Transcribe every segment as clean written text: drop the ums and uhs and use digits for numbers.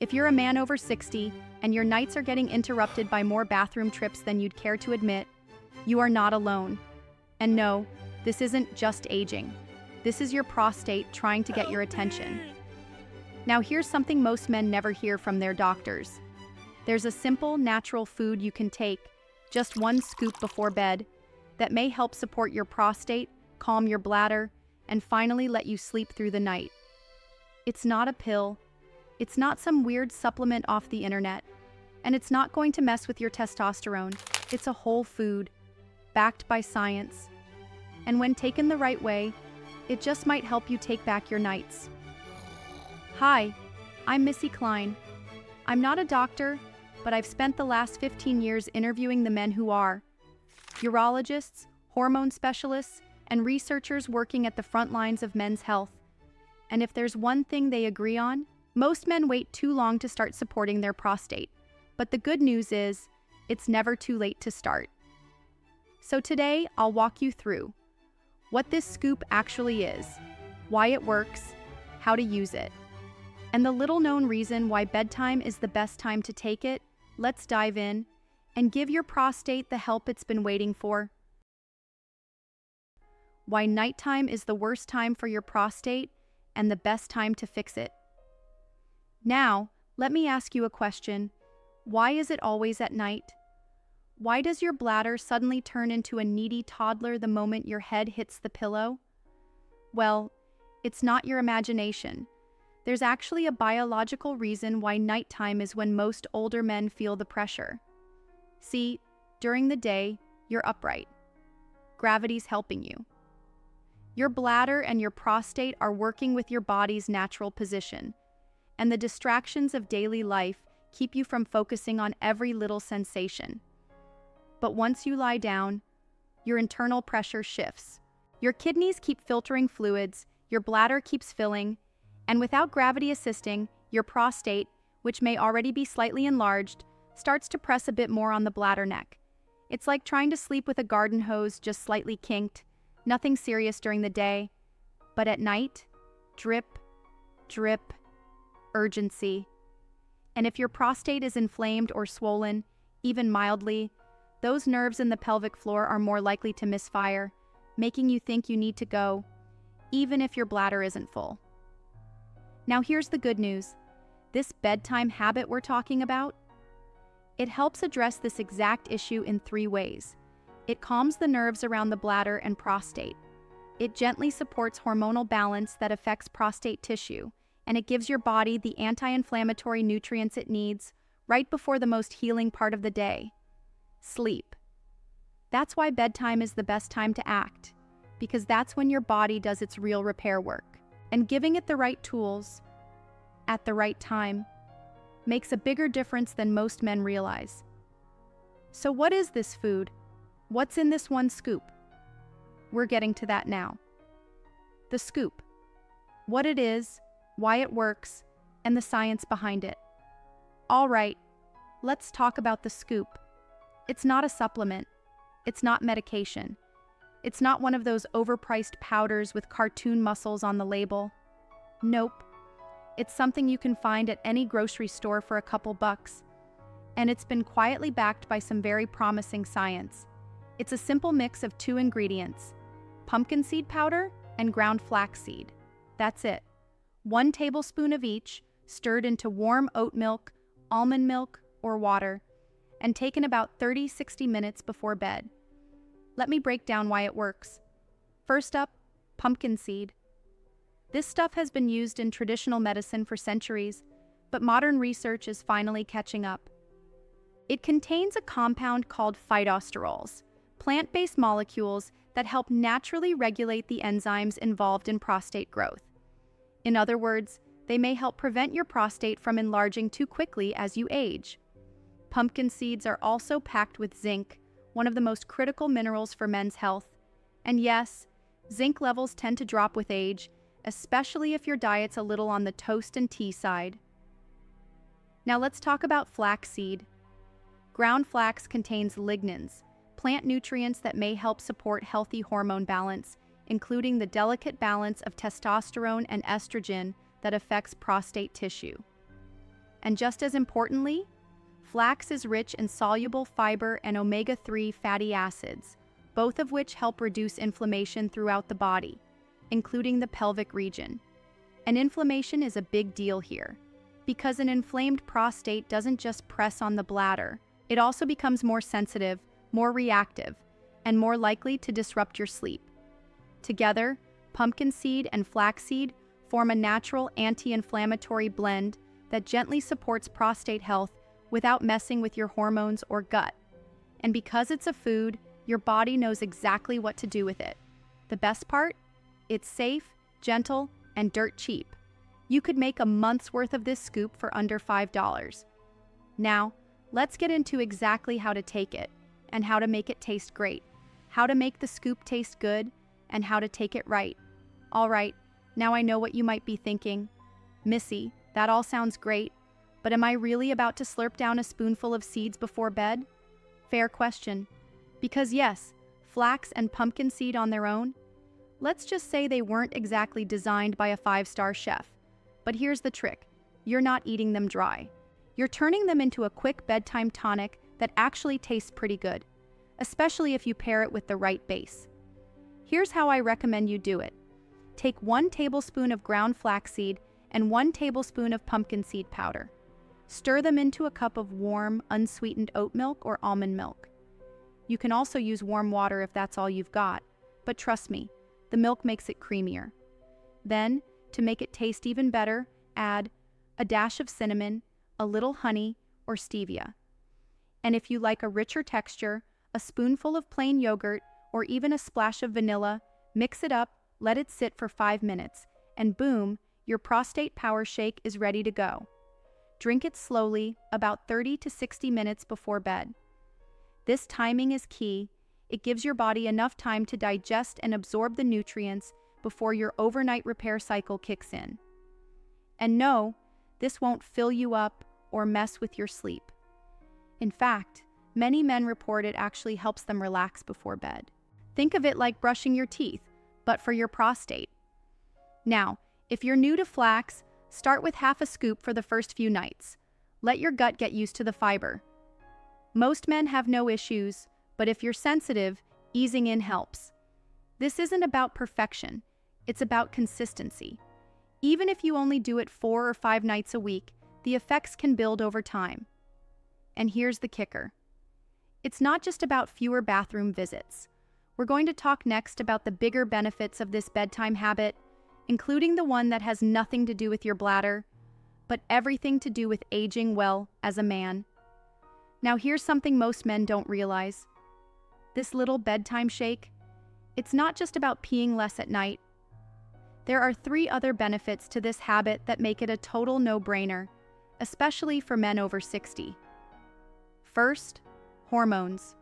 If you're a man over 60 and your nights are getting interrupted by more bathroom trips than you'd care to admit, you are not alone. And no, this isn't just aging. This is your prostate trying to get your attention. Now here's something most men never hear from their doctors. There's a simple, natural food you can take, just one scoop before bed, that may help support your prostate, calm your bladder, and finally let you sleep through the night. It's not a pill. It's not some weird supplement off the internet. And it's not going to mess with your testosterone. It's a whole food, backed by science. And when taken the right way, it just might help you take back your nights. Hi, I'm Missy Klein. I'm not a doctor, but I've spent the last 15 years interviewing the men who are. Urologists, hormone specialists, and researchers working at the front lines of men's health. And if there's one thing they agree on, most men wait too long to start supporting their prostate. But the good news is, it's never too late to start. So today, I'll walk you through what this scoop actually is, why it works, how to use it, and the little-known reason why bedtime is the best time to take it. Let's dive in and give your prostate the help it's been waiting for. Why nighttime is the worst time for your prostate and the best time to fix it. Now, let me ask you a question. Why is it always at night? Why does your bladder suddenly turn into a needy toddler the moment your head hits the pillow? Well, it's not your imagination. There's actually a biological reason why nighttime is when most older men feel the pressure. See, during the day, you're upright. Gravity's helping you. Your bladder and your prostate are working with your body's natural position, and the distractions of daily life keep you from focusing on every little sensation. But once you lie down, your internal pressure shifts. Your kidneys keep filtering fluids, your bladder keeps filling, and without gravity assisting, your prostate, which may already be slightly enlarged, starts to press a bit more on the bladder neck. It's like trying to sleep with a garden hose just slightly kinked, nothing serious during the day, but at night, drip, drip, urgency. And if your prostate is inflamed or swollen, even mildly, those nerves in the pelvic floor are more likely to misfire, making you think you need to go, even if your bladder isn't full. Now here's the good news. This bedtime habit we're talking about, it helps address this exact issue in 3 ways. It calms the nerves around the bladder and prostate. It gently supports hormonal balance that affects prostate tissue, and it gives your body the anti-inflammatory nutrients it needs right before the most healing part of the day. Sleep. That's why bedtime is the best time to act, because that's when your body does its real repair work. And giving it the right tools, at the right time, makes a bigger difference than most men realize. So what is this food? What's in this one scoop? We're getting to that now. The scoop. What it is, why it works, and the science behind it. All right, let's talk about the scoop. It's not a supplement. It's not medication. It's not one of those overpriced powders with cartoon muscles on the label. Nope. It's something you can find at any grocery store for a couple bucks. And it's been quietly backed by some very promising science. It's a simple mix of 2 ingredients, pumpkin seed powder and ground flaxseed. That's it. 1 tablespoon of each, stirred into warm oat milk, almond milk, or water, and taken about 30-60 minutes before bed. Let me break down why it works. First up, pumpkin seed. This stuff has been used in traditional medicine for centuries, but modern research is finally catching up. It contains a compound called phytosterols, plant-based molecules that help naturally regulate the enzymes involved in prostate growth. In other words, they may help prevent your prostate from enlarging too quickly as you age. Pumpkin seeds are also packed with zinc, one of the most critical minerals for men's health. And yes, zinc levels tend to drop with age, especially if your diet's a little on the toast and tea side. Now let's talk about flaxseed. Ground flax contains lignans, plant nutrients that may help support healthy hormone balance, including the delicate balance of testosterone and estrogen that affects prostate tissue. And just as importantly, flax is rich in soluble fiber and omega-3 fatty acids, both of which help reduce inflammation throughout the body, including the pelvic region. And inflammation is a big deal here, because an inflamed prostate doesn't just press on the bladder, it also becomes more sensitive, more reactive, and more likely to disrupt your sleep. Together, pumpkin seed and flaxseed form a natural anti-inflammatory blend that gently supports prostate health without messing with your hormones or gut. And because it's a food, your body knows exactly what to do with it. The best part? It's safe, gentle, and dirt cheap. You could make a month's worth of this scoop for under $5. Now, let's get into exactly how to take it, and how to make it taste great, how to make the scoop taste good, and how to take it right. All right, now I know what you might be thinking. Missy, that all sounds great, but am I really about to slurp down a spoonful of seeds before bed? Fair question. Because yes, flax and pumpkin seed on their own, let's just say they weren't exactly designed by a 5-star chef. But here's the trick. You're not eating them dry. You're turning them into a quick bedtime tonic that actually tastes pretty good, especially if you pair it with the right base. Here's how I recommend you do it. Take 1 tablespoon of ground flaxseed and 1 tablespoon of pumpkin seed powder. Stir them into a cup of warm, unsweetened oat milk or almond milk. You can also use warm water if that's all you've got, but trust me, the milk makes it creamier. Then, to make it taste even better, add a dash of cinnamon, a little honey, or stevia. And if you like a richer texture, a spoonful of plain yogurt, or even a splash of vanilla, mix it up, let it sit for 5 minutes, and boom, your prostate power shake is ready to go. Drink it slowly, about 30 to 60 minutes before bed. This timing is key. It gives your body enough time to digest and absorb the nutrients before your overnight repair cycle kicks in. And no, this won't fill you up or mess with your sleep. In fact, many men report it actually helps them relax before bed. Think of it like brushing your teeth, but for your prostate. Now, if you're new to flax, start with half a scoop for the first few nights. Let your gut get used to the fiber. Most men have no issues, but if you're sensitive, easing in helps. This isn't about perfection, it's about consistency. Even if you only do it 4 or 5 nights a week, the effects can build over time. And here's the kicker. It's not just about fewer bathroom visits. We're going to talk next about the bigger benefits of this bedtime habit, including the one that has nothing to do with your bladder, but everything to do with aging well as a man. Now here's something most men don't realize. This little bedtime shake, it's not just about peeing less at night. There are 3 other benefits to this habit that make it a total no-brainer, especially for men over 60. First, hormones.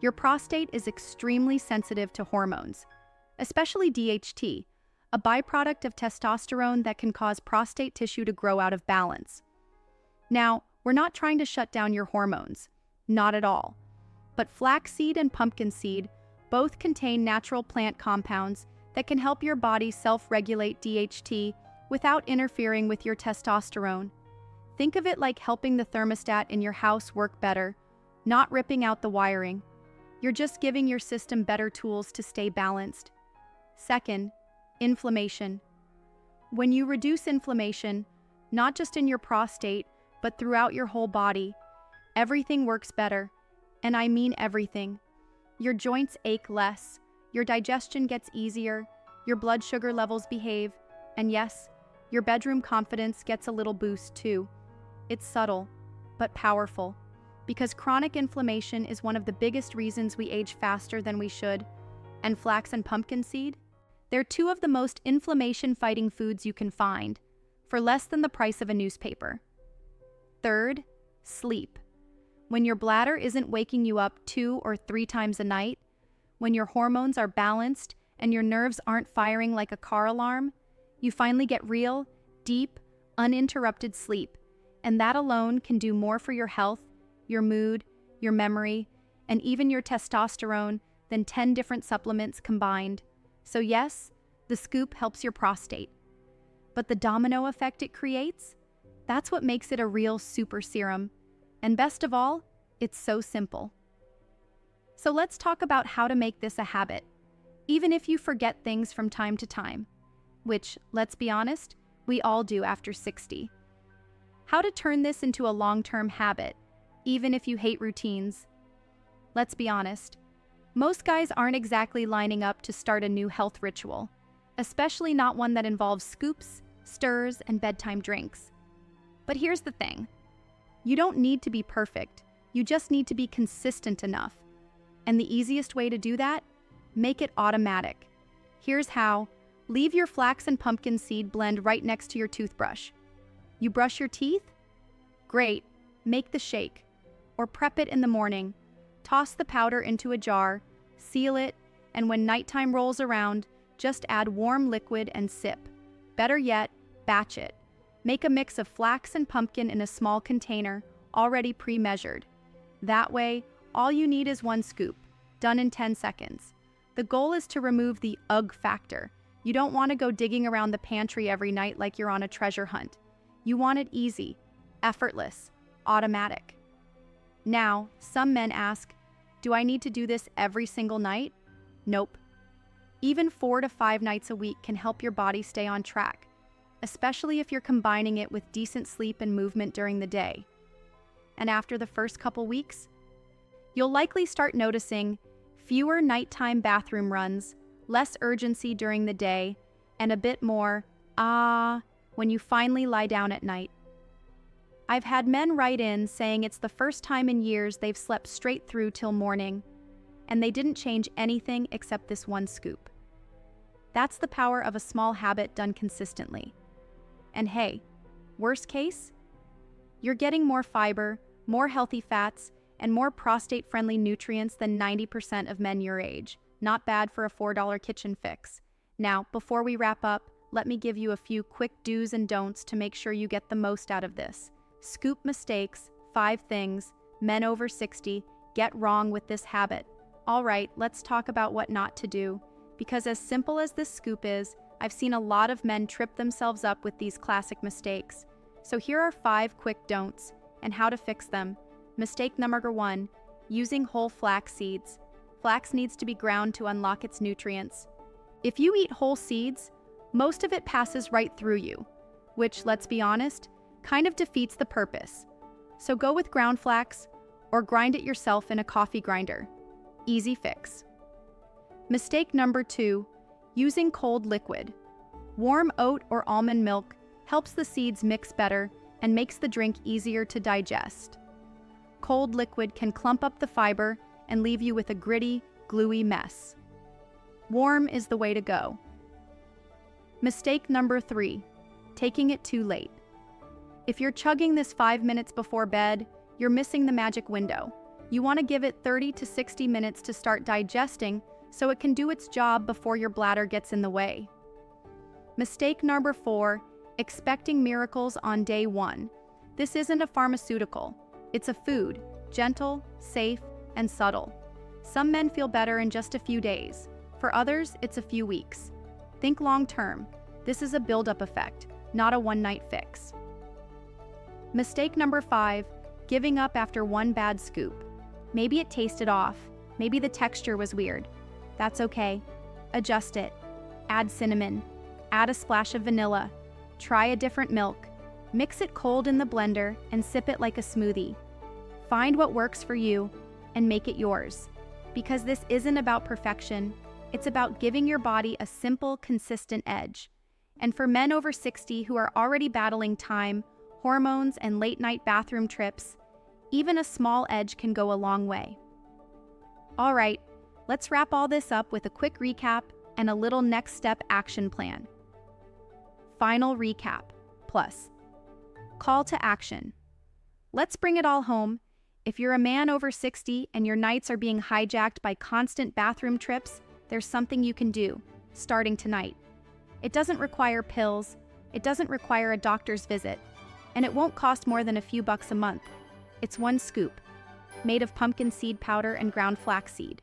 Your prostate is extremely sensitive to hormones, especially DHT, a byproduct of testosterone that can cause prostate tissue to grow out of balance. Now, we're not trying to shut down your hormones, not at all. But flaxseed and pumpkin seed both contain natural plant compounds that can help your body self-regulate DHT without interfering with your testosterone. Think of it like helping the thermostat in your house work better, not ripping out the wiring. You're just giving your system better tools to stay balanced. Second, inflammation. When you reduce inflammation, not just in your prostate, but throughout your whole body, everything works better. And I mean everything. Your joints ache less, your digestion gets easier, your blood sugar levels behave, and yes, your bedroom confidence gets a little boost too. It's subtle, but powerful, because chronic inflammation is one of the biggest reasons we age faster than we should, and flax and pumpkin seed? They're 2 of the most inflammation-fighting foods you can find, for less than the price of a newspaper. Third, sleep. When your bladder isn't waking you up 2 or 3 times a night, when your hormones are balanced and your nerves aren't firing like a car alarm, you finally get real, deep, uninterrupted sleep, and that alone can do more for your health, your mood, your memory, and even your testosterone than 10 different supplements combined. So yes, the scoop helps your prostate. But the domino effect it creates? That's what makes it a real super serum. And best of all, it's so simple. So let's talk about how to make this a habit, even if you forget things from time to time, which, let's be honest, we all do after 60. How to turn this into a long-term habit, even if you hate routines. Let's be honest, most guys aren't exactly lining up to start a new health ritual, especially not one that involves scoops, stirs, and bedtime drinks. But here's the thing. You don't need to be perfect. You just need to be consistent enough. And the easiest way to do that? Make it automatic. Here's how. Leave your flax and pumpkin seed blend right next to your toothbrush. You brush your teeth? Great. Make the shake. Or prep it in the morning. Toss the powder into a jar, seal it, and when nighttime rolls around, just add warm liquid and sip. Better yet, batch it. Make a mix of flax and pumpkin in a small container, already pre-measured. That way, all you need is 1 scoop, done in 10 seconds. The goal is to remove the ugh factor. You don't want to go digging around the pantry every night like you're on a treasure hunt. You want it easy, effortless, automatic. Now, some men ask, do I need to do this every single night? Nope. Even 4 to 5 nights a week can help your body stay on track, especially if you're combining it with decent sleep and movement during the day. And after the first couple weeks, you'll likely start noticing fewer nighttime bathroom runs, less urgency during the day, and a bit more when you finally lie down at night. I've had men write in saying it's the first time in years they've slept straight through till morning, and they didn't change anything except this 1 scoop. That's the power of a small habit done consistently. And hey, worst case? You're getting more fiber, more healthy fats, and more prostate-friendly nutrients than 90% of men your age. Not bad for a $4 kitchen fix. Now, before we wrap up, let me give you a few quick do's and don'ts to make sure you get the most out of this. Scoop mistakes, 5 things men over 60 get wrong with this habit. All right, let's talk about what not to do. Because as simple as this scoop is, I've seen a lot of men trip themselves up with these classic mistakes. So here are 5 quick don'ts and how to fix them. Mistake number 1, using whole flax seeds. Flax needs to be ground to unlock its nutrients. If you eat whole seeds, most of it passes right through you, which, let's be honest, kind of defeats the purpose. So go with ground flax or grind it yourself in a coffee grinder. Easy fix. Mistake number 2, using cold liquid. Warm oat or almond milk helps the seeds mix better and makes the drink easier to digest. Cold liquid can clump up the fiber and leave you with a gritty, gluey mess. Warm is the way to go. Mistake number 3, taking it too late. If you're chugging this 5 minutes before bed, you're missing the magic window. You want to give it 30 to 60 minutes to start digesting so it can do its job before your bladder gets in the way. Mistake number 4, expecting miracles on day 1. This isn't a pharmaceutical. It's a food, gentle, safe, and subtle. Some men feel better in just a few days. For others, it's a few weeks. Think long term. This is a build-up effect, not a one-night fix. Mistake number 5, giving up after 1 bad scoop. Maybe it tasted off. Maybe the texture was weird. That's okay. Adjust it. Add cinnamon. Add a splash of vanilla. Try a different milk. Mix it cold in the blender and sip it like a smoothie. Find what works for you and make it yours. Because this isn't about perfection, it's about giving your body a simple, consistent edge. And for men over 60 who are already battling time, hormones, and late-night bathroom trips, even a small edge can go a long way. All right, let's wrap all this up with a quick recap and a little next step action plan. Final recap, plus call to action. Let's bring it all home. If you're a man over 60 and your nights are being hijacked by constant bathroom trips, there's something you can do, starting tonight. It doesn't require pills, it doesn't require a doctor's visit, and it won't cost more than a few bucks a month. It's 1 scoop, made of pumpkin seed powder and ground flaxseed.